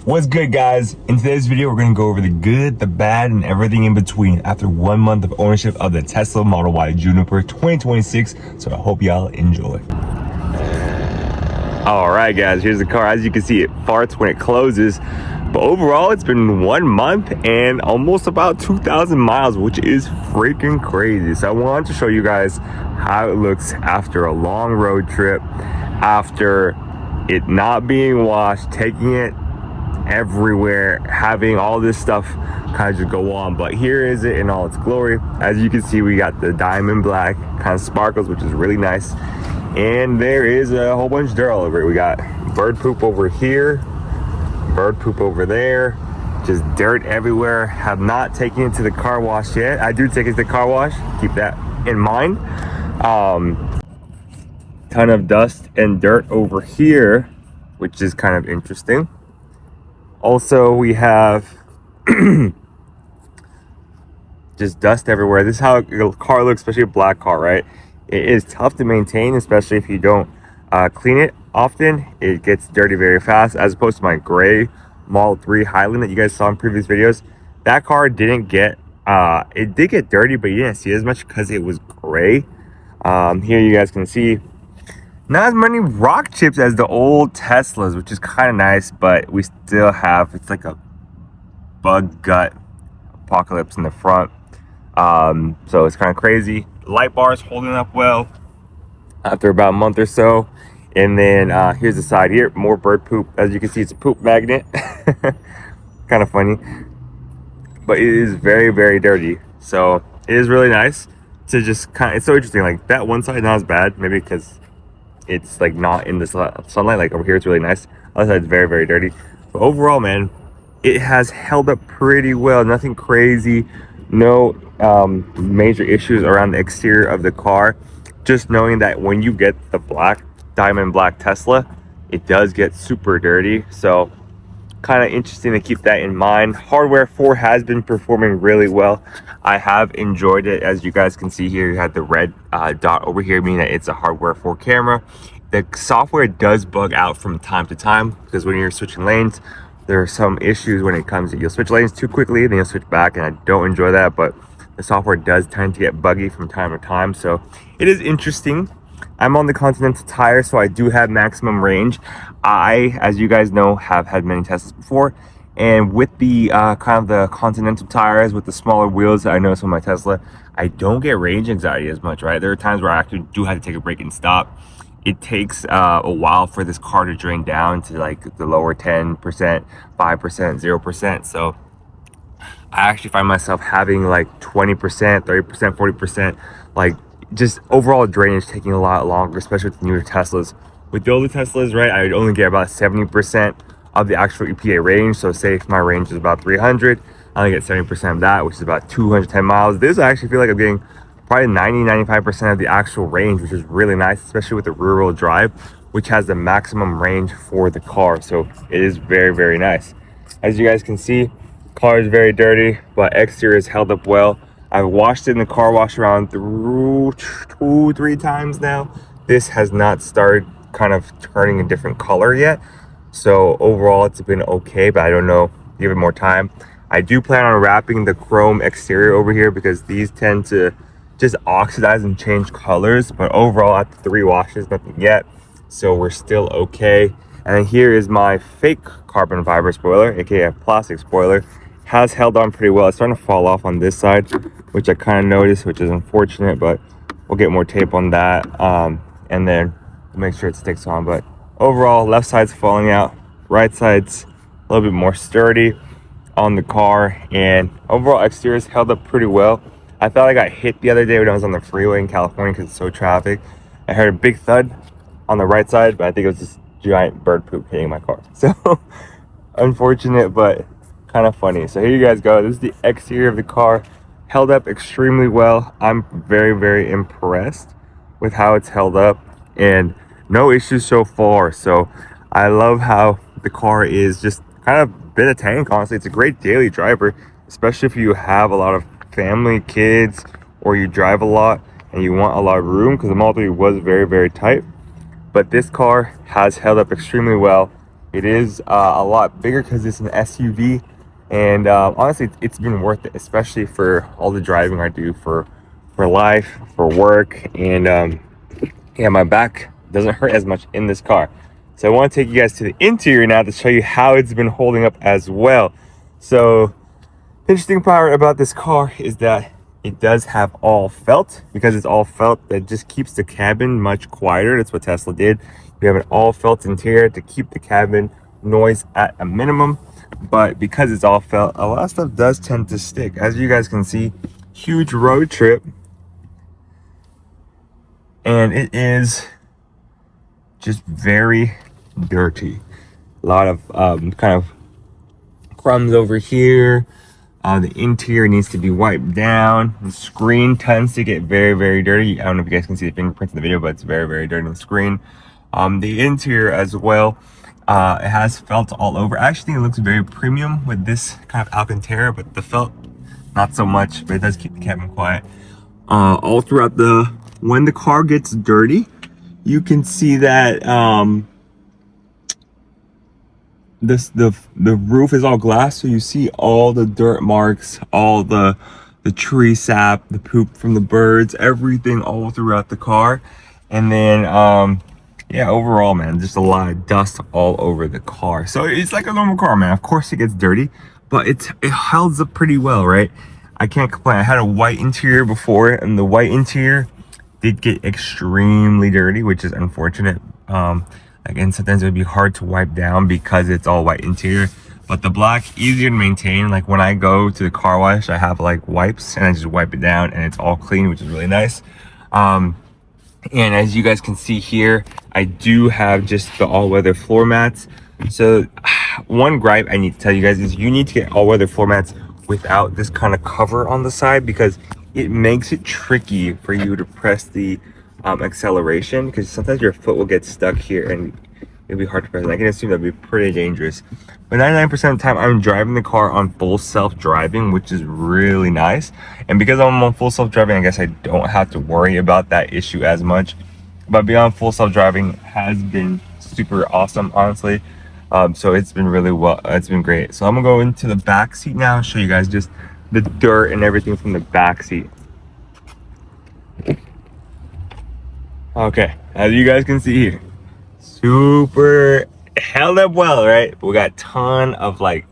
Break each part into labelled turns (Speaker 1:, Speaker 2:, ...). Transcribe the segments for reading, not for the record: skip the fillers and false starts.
Speaker 1: What's good, guys? In today's video, we're going to go over the good, the bad, and everything in between after 1 month of ownership of the Tesla Model Y Juniper 2026. So I hope y'all enjoy. All right, guys, here's the car. As you can see, it farts when it closes. But overall, it's been 1 month and almost about 2,000 miles, which is freaking crazy. So I wanted to show you guys how it looks after a long road trip, after it not being washed, taking it everywhere, having all this stuff kind of just go on. But here is it in all its glory. As you can see, we got the diamond black, kind of sparkles, which is really nice. And there is a whole bunch of dirt all over it. We got bird poop over here, bird poop over there, just dirt everywhere. Have not taken it to the car wash yet. I do take it to the car wash, keep that in mind. Ton of dust and dirt over here, which is kind of interesting. Also, we have just dust everywhere. This is how a car looks, especially a black car, right? It is tough to maintain, especially if you don't clean it often. It gets dirty very fast, as opposed to my gray Model 3 Highland that you guys saw in previous videos. That car didn't get, it did get dirty, but you didn't see it as much because it was gray. Here you guys can see not as many rock chips as the old Teslas, which is kind of nice, but we still have, it's like a bug gut apocalypse in the front. So it's kind of crazy. Light bars holding up well after about a month or so. And then here's the side here, more bird poop. As you can see, it's a poop magnet. Kind of funny, but it is very, very dirty. So it is really nice to just kind of, it's so interesting. Like that one side, not as bad, maybe because it's like not in the sunlight. Like over here, it's really nice. Other side, it's very, very dirty. But overall, man, it has held up pretty well. Nothing crazy. No major issues around the exterior of the car. Just knowing that when you get the black, diamond black Tesla, it does get super dirty. So kind of interesting to keep that in mind. Hardware 4 has been performing really well. I have enjoyed it. As you guys can see here, you have the red dot over here, meaning that it's a hardware 4 camera. The software does bug out from time to time, because when you're switching lanes, there are some issues when it comes to, you'll switch lanes too quickly, then you'll switch back, and I don't enjoy that. But the software does tend to get buggy from time to time, so it is interesting. I'm on the Continental tire, so I do have maximum range. I, as you guys know, have had many Teslas before, and with the kind of the Continental tires with the smaller wheels that I noticed on my Tesla, I don't get range anxiety as much, right? There are times where I actually do have to take a break and stop. It takes a while for this car to drain down to like the lower 10%, 5%, 0%. So I actually find myself having like 20%, 30%, 40%, like just overall drainage taking a lot longer, especially with the newer Teslas. With the older Teslas, right, I would only get about 70% of the actual EPA range. So say if my range is about 300, I only get 70% of that, which is about 210 miles. This, I actually feel like I'm getting probably 90-95% of the actual range, which is really nice, especially with the rear-wheel drive, which has the maximum range for the car. So it is very, very nice. As you guys can see, car is very dirty, but exterior is held up well. I've washed it in the car wash around through 2-3 times now. This has not started kind of turning a different color yet. So overall, it's been okay, but I don't know, give it more time. I do plan on wrapping the chrome exterior over here because these tend to just oxidize and change colors. But overall, after 3 washes, nothing yet. So we're still okay. And then here is my fake carbon fiber spoiler, aka plastic spoiler. Has held on pretty well. It's starting to fall off on this side, which I kind of noticed, which is unfortunate, but we'll get more tape on that, and then we'll make sure it sticks on. But overall, left side's falling out, right side's a little bit more sturdy on the car, and overall exterior's held up pretty well. I thought I got hit the other day when I was on the freeway in California because it's so traffic. I heard a big thud on the right side, but I think it was just giant bird poop hitting my car. So unfortunate, but kind of funny. So here you guys go. This is the exterior of the car. Held up extremely well. I'm very, very impressed with how it's held up, and no issues so far. So I love how the car is just kind of been a tank. Honestly, it's a great daily driver, especially if you have a lot of family, kids, or you drive a lot and you want a lot of room, because the Model 3 was very, very tight. But this car has held up extremely well. It is a lot bigger because it's an SUV, and honestly, it's been worth it, especially for all the driving I do for life, for work, and yeah, my back doesn't hurt as much in this car. So I want to take you guys to the interior now to show you how it's been holding up as well. So the interesting part about this car is that it does have all felt. Because it's all felt, that just keeps the cabin much quieter. That's what Tesla did. You have an all felt interior to keep the cabin noise at a minimum. But because it's all felt, a lot of stuff does tend to stick. As you guys can see, huge road trip. And it is just very dirty. A lot of kind of crumbs over here. The interior needs to be wiped down. The screen tends to get very, very dirty. I don't know if you guys can see the fingerprints in the video, but it's very, very dirty on the screen. The interior as well, it has felt all over. I actually think it looks very premium with this kind of Alcantara, but the felt, not so much, but it does keep the cabin quiet. All throughout when the car gets dirty, you can see that the roof is all glass, so you see all the dirt marks, all the tree sap, the poop from the birds, everything all throughout the car. And then yeah, overall, man, just a lot of dust all over the car. So it's like a normal car, man. Of course it gets dirty, but it holds up pretty well, right? I can't complain. I had a white interior before, and the white interior did get extremely dirty, which is unfortunate. Again, sometimes it would be hard to wipe down because it's all white interior, but the black, easier to maintain. Like when I go to the car wash, I have like wipes and I just wipe it down and it's all clean, which is really nice. And as you guys can see here, I do have just the all-weather floor mats. So one gripe I need to tell you guys is you need to get all-weather floor mats without this kind of cover on the side, because it makes it tricky for you to press the acceleration, because sometimes your foot will get stuck here and it'll be hard to press. And I can assume that'd be pretty dangerous. But 99% of the time I'm driving the car on full self-driving, which is really nice. And because I'm on full self-driving, I guess I don't have to worry about that issue as much. But beyond full self-driving has been super awesome, honestly. So it's been really well, it's been great. So I'm gonna go into the back seat now and show you guys just the dirt and everything from the back seat. Okay, as you guys can see here, super held up well, right? We got a ton of like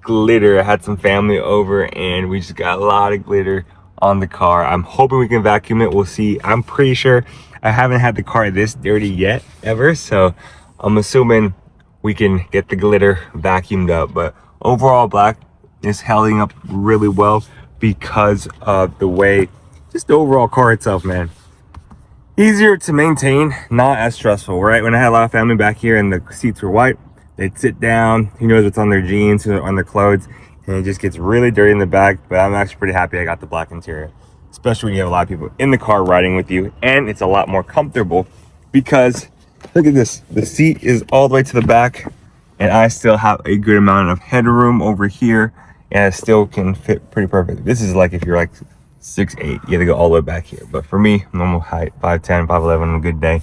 Speaker 1: glitter. I had some family over and we just got a lot of glitter on the car. I'm hoping we can vacuum it. We'll see. I'm pretty sure I haven't had the car this dirty yet ever, so I'm assuming we can get the glitter vacuumed up. But overall, black is holding up really well because of the way, just the overall car itself, man. Easier to maintain, not as stressful, right? When I had a lot of family back here and the seats were white, they'd sit down, who knows what's on their jeans, on their clothes, and it just gets really dirty in the back. But I'm actually pretty happy I got the black interior, especially when you have a lot of people in the car riding with you, and it's a lot more comfortable because look at this, the seat is all the way to the back and I still have a good amount of headroom over here and it still can fit pretty perfect. This is like if you're like 6'8", you have to go all the way back here. But for me, normal height, 5'10", 5'11" on a good day,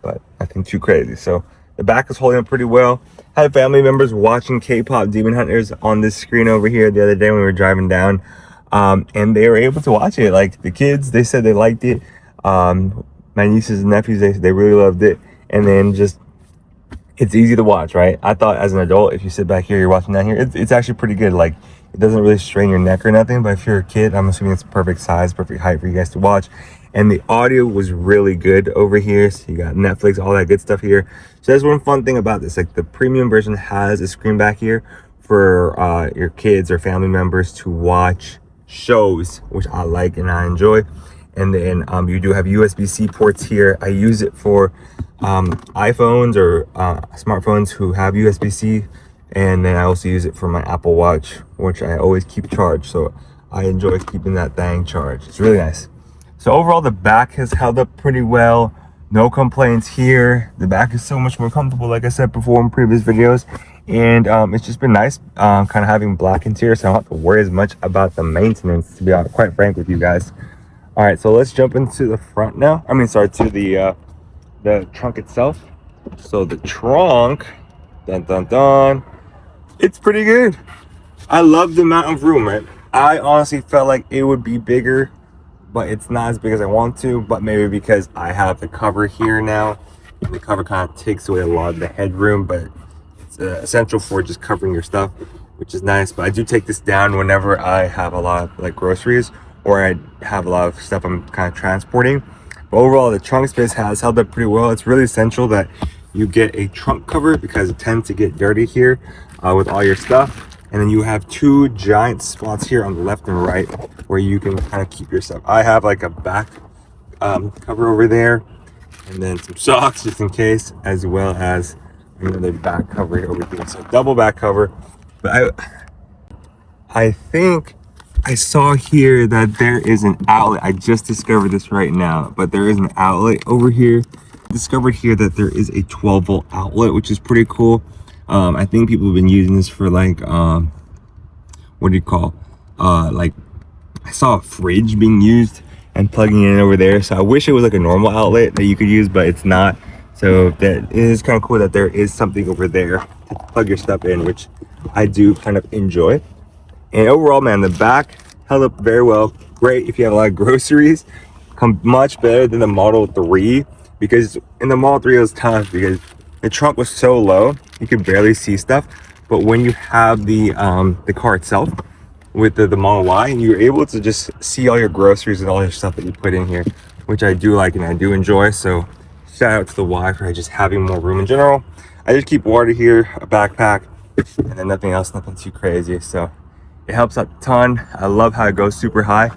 Speaker 1: but nothing too crazy. So the back is holding up pretty well. Had family members watching K-pop Demon Hunters on this screen over here the other day when we were driving down, and they were able to watch it. Like the kids, they said they liked it. My nieces and nephews, they really loved it. And then just, it's easy to watch, right? I thought as an adult, if you sit back here, you're watching down here, it's actually pretty good. Like, it doesn't really strain your neck or nothing, but if you're a kid, I'm assuming it's perfect size, perfect height for you guys to watch. And the audio was really good over here. So you got Netflix, all that good stuff here. So that's one fun thing about this. Like the premium version has a screen back here for your kids or family members to watch shows, which I like and I enjoy. And then you do have USB-C ports here. I use it for iPhones or smartphones who have USB-C. And then I also use it for my Apple Watch, which I always keep charged. So I enjoy keeping that thing charged. It's really nice. So overall, the back has held up pretty well. No complaints here. The back is so much more comfortable, like I said before in previous videos. And it's just been nice kind of having black interior, so I don't have to worry as much about the maintenance, to be quite frank with you guys. All right, so let's jump into the front now. To the trunk itself. So the trunk Dun dun dun. It's pretty good. I love the amount of room, right? I honestly felt like it would be bigger, but it's not as big as I want to, but maybe because I have the cover here now. And the cover kind of takes away a lot of the headroom, but it's essential for just covering your stuff, which is nice. But I do take this down whenever I have a lot of like groceries or I have a lot of stuff I'm kind of transporting. But overall, the trunk space has held up pretty well. It's really essential that you get a trunk cover because it tends to get dirty here with all your stuff. And then you have two giant spots here on the left and right where you can kind of keep your stuff. I have like a back cover over there, and then some socks just in case, as well as another back cover over here. So double back cover. But I think I saw here that there is an outlet. I just discovered this right now, but there is an outlet over here. Discovered here that there is a 12-volt outlet, which is pretty cool. I think people have been using this for like what do you call like I saw a fridge being used and plugging it in over there. So I wish it was like a normal outlet that you could use, but it's not. So that is kind of cool that there is something over there to plug your stuff in, which I do kind of enjoy. And overall, man, the back held up very well. Great if you have a lot of groceries. Come much better than the Model 3, because in the Model 3 it was tough because the trunk was so low you could barely see stuff. But when you have the car itself with the Model Y, and you're able to just see all your groceries and all your stuff that you put in here, which I do like and I do enjoy. So shout out to the Y for just having more room in general. I just keep water here, a backpack, and then nothing else, nothing too crazy. So it helps out a ton. I love how it goes super high.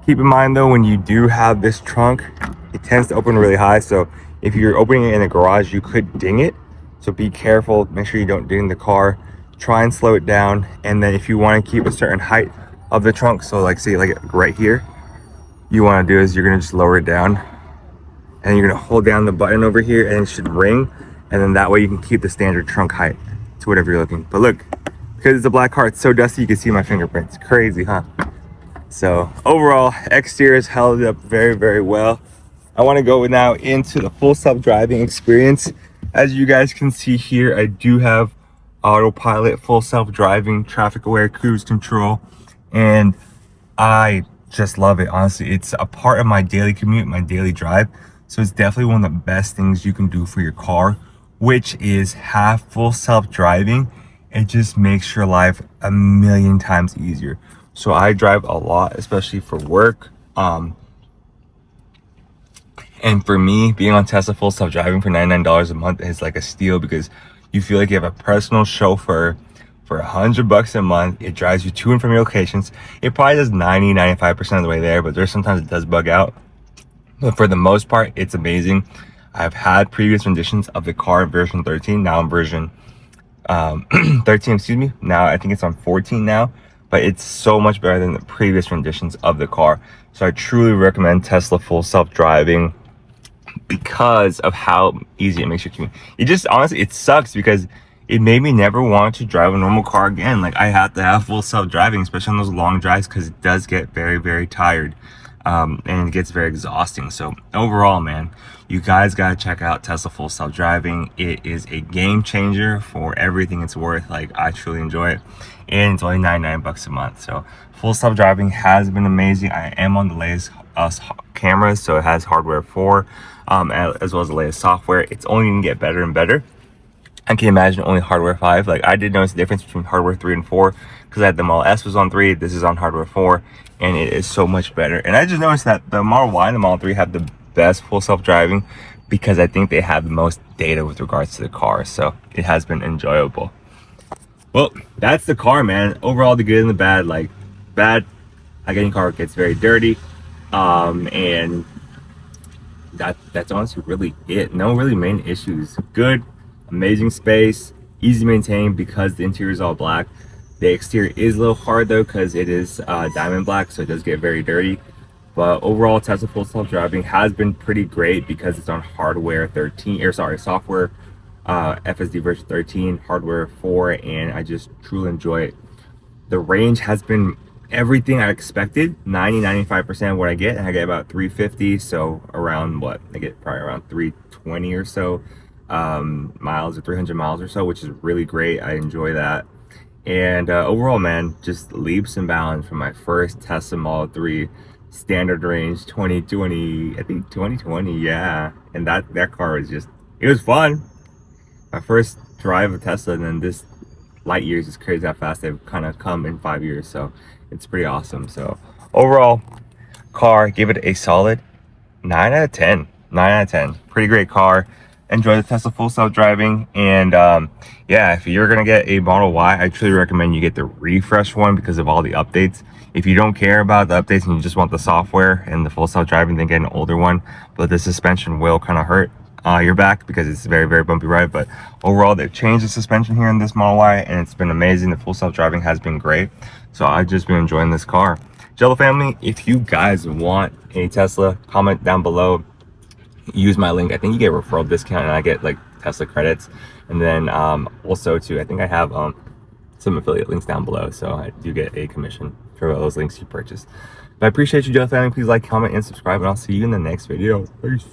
Speaker 1: Keep in mind though, when you do have this trunk, it tends to open really high. So if you're opening it in a garage, you could ding it. So be careful, make sure you don't ding the car. Try and slow it down. And then if you want to keep a certain height of the trunk, so like say like right here, you want to do is you're going to just lower it down. And you're going to hold down the button over here and it should ring. And then that way you can keep the standard trunk height to whatever you're looking. But look, because it's a black car, it's so dusty you can see my fingerprints. Crazy, huh? So overall, exteriors held up very, very well. I want to go now into the full self-driving experience. As you guys can see here, I do have autopilot, full self-driving, traffic aware cruise control, and I just love it. Honestly, it's a part of my daily commute, my daily drive. So it's definitely one of the best things you can do for your car, which is have full self-driving. It just makes your life a million times easier. So I drive a lot, especially for work. And for me, being on Tesla full self-driving for $99 a month is like a steal, because you feel like you have a personal chauffeur for $100 a month. It drives you to and from your locations. It probably does 95% of the way there, but there's sometimes it does bug out. But for the most part, it's amazing. I've had previous renditions of the car version 13. Now I'm version 13, excuse me. Now I think it's on 14 now, but it's so much better than the previous renditions of the car. So I truly recommend Tesla full self-driving because of how easy it makes your commute. It just, honestly, it sucks because it made me never want to drive a normal car again. Like I have to have full self-driving, especially on those long drives, because it does get very, very tired. And it gets very exhausting. So overall, man, you guys gotta check out Tesla full self-driving. It is a game changer for everything it's worth. Like I truly enjoy it, and it's only $99 a month. So full self-driving has been amazing. I am on the latest cameras, so it has hardware 4 as well as the latest software. It's only gonna get better and better. I can imagine only hardware 5. Like I did notice the difference between hardware 3 and 4, because I had the Model S was on 3, this is on hardware 4, and it is so much better. And I just noticed that the Model Y and the Model 3 have the best full self-driving because I think they have the most data with regards to the car. So it has been enjoyable. Well, that's the car, man. Overall, the good and the bad. Like bad, like any car gets very dirty, and that's honestly really it. No really main issues. Good, amazing space, easy to maintain because the interior is all black. The exterior is a little hard though because it is diamond black, so it does get very dirty. But overall, Tesla full self-driving has been pretty great because it's on hardware 13, or sorry, software FSD version 13, hardware 4, and I just truly enjoy it. The range has been everything I expected, 95% of what I get, and I get about 350, so around what I get, probably around 320 or so miles or 300 miles or so, which is really great. I enjoy that. And overall, man, just leaps and bounds from my first Tesla Model 3 standard range 2020, I think 2020, yeah. And that car was just, it was fun. My first drive of Tesla, and then this light years is crazy how fast they've kind of come in 5 years. So it's pretty awesome. So overall, car, give it a solid 9 out of 10. 9 out of 10. Pretty great car. Enjoy the Tesla full self-driving. And yeah, if you're gonna get a Model Y, I truly recommend you get the refresh one because of all the updates. If you don't care about the updates and you just want the software and the full self-driving, then get an older one. But the suspension will kind of hurt your back because it's a very, very bumpy ride. But overall, they've changed the suspension here in this Model Y, and it's been amazing. The full self-driving has been great. So I've just been enjoying this car. Jello family, if you guys want a Tesla, comment down below. Use my link. I think you get a referral discount and I get like Tesla credits. And then also too, I think I have some affiliate links down below, so I do get a commission for those links you purchase. But I appreciate you, Jello family. Please like, comment, and subscribe, and I'll see you in the next video. Peace.